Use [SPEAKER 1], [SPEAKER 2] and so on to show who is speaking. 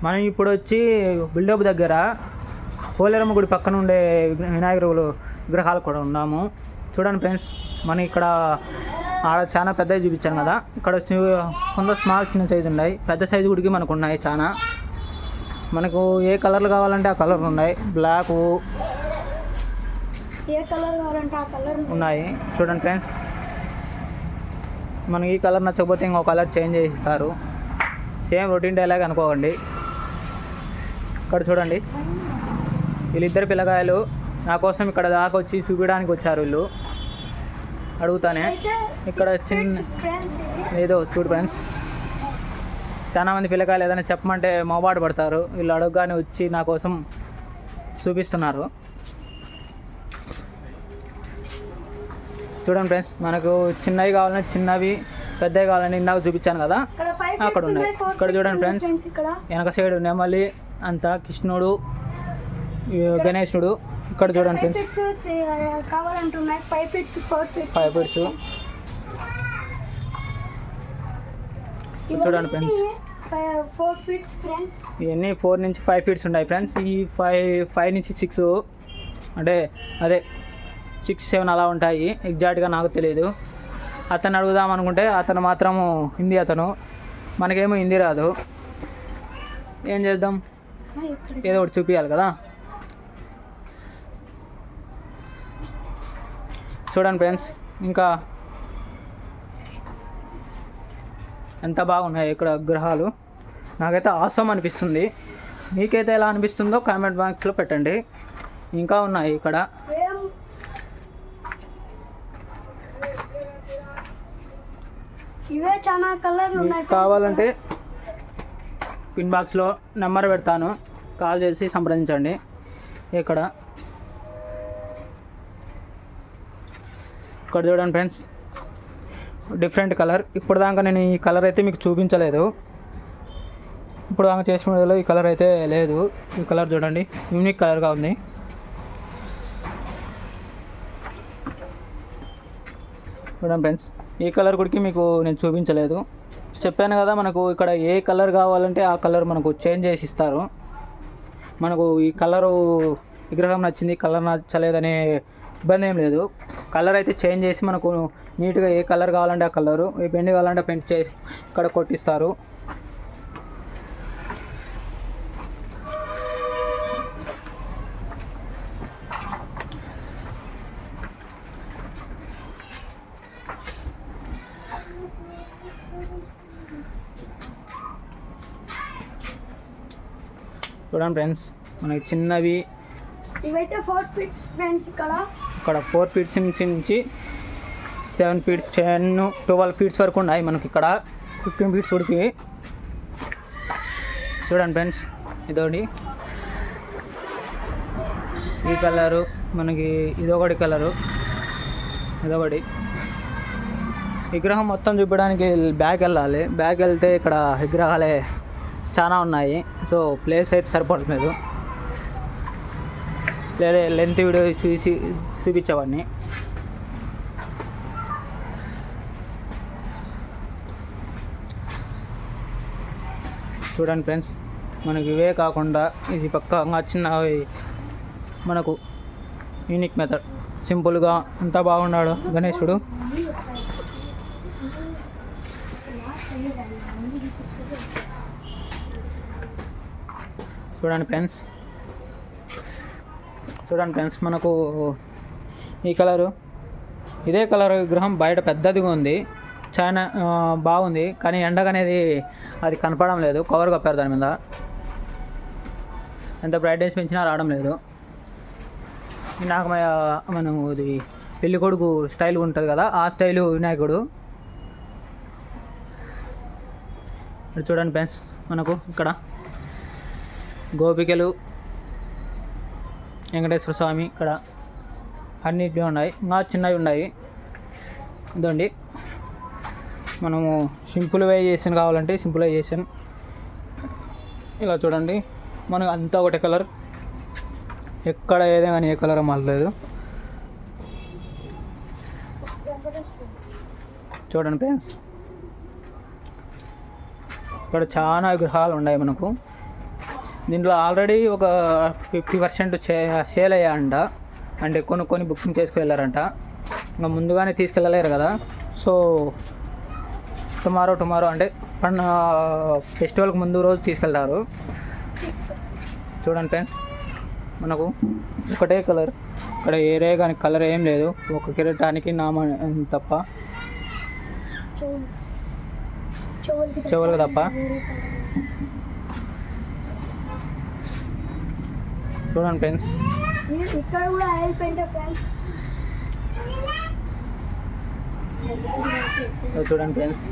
[SPEAKER 1] మనం ఇప్పుడు వచ్చి బిల్డప్ దగ్గర పోలేరమ్మ గుడి పక్కన ఉండే వినాయకుడు విగ్రహాలు కూడా ఉన్నాము. చూడండి ఫ్రెండ్స్, మనం ఇక్కడ ఆడ చాలా పెద్దవి చూపించాను కదా, ఇక్కడ కొంత స్మాల్ చిన్న సైజు ఉన్నాయి, పెద్ద సైజు గుడికి మనకు ఉన్నాయి చాలా. మనకు ఏ కలర్లు కావాలంటే ఆ కలర్లు ఉన్నాయి, బ్లాక్
[SPEAKER 2] ఏ కలర్ కావాలంటే ఆ కలర్
[SPEAKER 1] ఉన్నాయి. చూడండి ఫ్రెండ్స్, మనకి ఈ కలర్ నచ్చకపోతే ఇంకో కలర్ చేంజ్ చేసి ఇస్తారు. సేమ్ రొటీన్ డైలాగ్ అనుకోకండి. ఇక్కడ చూడండి, వీళ్ళిద్దరు పిల్లకాయలు నా కోసం ఇక్కడ దాకా వచ్చి చూపించడానికి వచ్చారు. వీళ్ళు అడుగుతానే ఇక్కడ చిన్న ఏదో చూడు ఫ్రెండ్స్, చాలామంది పిల్లకాయలు ఏదైనా చెప్పమంటే మొబాటు పడతారు. వీళ్ళు అడగగానే వచ్చి నా కోసం చూపిస్తున్నారు. చూడండి ఫ్రెండ్స్, మనకు చిన్నవి కావాలని చిన్నవి, పెద్దవి కావాలని ఇందాక చూపించాను కదా, అక్కడ ఉన్నాయి. ఇక్కడ చూడండి ఫ్రెండ్స్, వెనక సైడ్ నెమలి అంతా కృష్ణుడు, గణేశుడు. ఇక్కడ చూడండి ఫ్రెండ్స్, 5 ఫీట్స్. చూడండి ఫ్రెండ్స్,
[SPEAKER 2] 4 ఫీట్స్ ఫ్రెండ్స్.
[SPEAKER 1] ఇవన్నీ 4 నుంచి 5 ఫీట్స్ ఉన్నాయి ఫ్రెండ్స్. ఈ 5 నుంచి 6 అంటే అదే 6, 7 అలా ఉంటాయి. ఎగ్జాక్ట్గా నాకు తెలియదు. అతను అడుగుదాం అనుకుంటే అతను మాత్రము హిందీ, అతను మనకేమో హిందీ రాదు. ఏం చేద్దాం, ఏదో ఒకటి చూపించాలి కదా. చూడండి ఫ్రెండ్స్, ఇంకా ఎంత బాగున్నాయి ఇక్కడ విగ్రహాలు. నాకైతే ఆసమ్ అనిపిస్తుంది. మీకైతే ఎలా అనిపిస్తుందో కామెంట్ బాక్స్లో పెట్టండి. ఇంకా ఉన్నాయి ఇక్కడ.
[SPEAKER 2] ఇవే చాలా కలర్లు ఉన్నాయి.
[SPEAKER 1] కావాలంటే పిన్ బాక్స్లో నెంబర్ పెడతాను, కాల్ చేసి సంప్రదించండి. ఇక్కడ చూడండి ఫ్రెండ్స్, డిఫరెంట్ కలర్. ఇప్పుడు దాకా నేను ఈ కలర్ అయితే మీకు చూపించలేదు. ఇప్పుడు దాకా చేసిన వీడియోలో ఈ కలర్ అయితే లేదు. ఈ కలర్ చూడండి, యూనిక్ కలర్గా ఉంది. చూడండి ఫ్రెండ్స్, ఈ కలర్ గుడికి మీకు నేను చూపించలేదు. చెప్పాను కదా, మనకు ఇక్కడ ఏ కలర్ కావాలంటే ఆ కలర్ మనకు చేంజ్ చేసి ఇస్తారు. మనకు ఈ కలరు విగ్రహం నచ్చింది, కలర్ నచ్చలేదనే ఇబ్బంది ఏం లేదు. కలర్ అయితే చేంజ్ చేసి మనకు నీట్గా ఏ కలర్ కావాలంటే ఆ కలరు, ఏ పెయింట్ కావాలంటే పెయింట్ చేసి ఇక్కడ కొట్టిస్తారు. చూడండి ఫ్రెండ్స్, మనకి చిన్నవి
[SPEAKER 2] ఇవైతే 4 ఫీట్స్ ఫ్రెండ్స్. ఇక్కడ
[SPEAKER 1] 4 ఫీట్స్ నుంచి 7 ఫీట్స్, 10, 12 ఫీట్స్ వరకు ఉన్నాయి మనకి. ఇక్కడ 15 ఫీట్స్ ఉడికి. చూడండి ఫ్రెండ్స్, ఇదొకటి, ఈ కలరు మనకి, ఇదొకటి కలరు, ఇదొకటి. విగ్రహం మొత్తం చూపించడానికి బ్యాక్ వెళ్ళాలి. బ్యాక్ వెళ్తే ఇక్కడ విగ్రహాలే చాలా ఉన్నాయి. సో ప్లేస్ అయితే సరిపడలేదు. లేదా లెంత్ వీడియో చూపించేవాడిని. చూడండి ఫ్రెండ్స్, మనకి ఇవే కాకుండా ఇది పక్కా చిన్నవి మనకు యూనిక్ మెథడ్. సింపుల్గా అంతా బాగున్నాడు గణేశుడు. చూడండి ఫ్రెండ్స్, మనకు ఈ కలరు, ఇదే కలర్ విగ్రహం బయట పెద్దదిగా ఉంది, చాలా బాగుంది. కానీ ఎండగా అనేది అది కనపడడం లేదు, కవర్ కప్పారు దాని మీద. ఎంత బ్రైట్నెస్ పెంచినా రావడం లేదు. నాకు మనం ఇది పెళ్ళి కొడుకు స్టైల్ ఉంటుంది కదా, ఆ స్టైలు వినాయకుడు. చూడండి ఫ్రెండ్స్, మనకు ఇక్కడ గోపికలు, వెంకటేశ్వర స్వామి ఇక్కడ అన్నిటివి ఉన్నాయి. ఇంకా చిన్నవి ఉన్నాయి. ఇదండి, మనము సింపులైజేషన్ కావాలంటే సింపులైజేషన్. ఇలా చూడండి, మనకు అంతా ఒకటే కలర్, ఎక్కడ ఏదే కానీ ఏ కలర్ మారలేదు. చూడండి ఫ్రెండ్స్, ఇక్కడ చాలా విగ్రహాలు ఉన్నాయి మనకు. దీంట్లో ఆల్రెడీ ఒక 50% సేల్ అయ్యాయంట, అంటే కొన్ని బుకింగ్ చేసుకు వెళ్ళారంట. ఇంకా ముందుగానే తీసుకెళ్ళలేరు కదా, సో టుమారో అంటే ఫెస్టివల్కి ముందు రోజు తీసుకెళ్తారు. చూడండి ఫ్రెండ్స్, మనకు ఒకటే కలర్, ఇక్కడ ఏరే కానీ కలర్ ఏం లేదు, ఒక కిరీటానికి నామ తప్ప, చెవులకు తప్ప. చూడండి ఫ్రెండ్స్,
[SPEAKER 2] ఇక్కడ కూడా ఆయిల్ పెయింట్ ఫ్రెండ్స్.
[SPEAKER 1] చూడండి ఫ్రెండ్స్,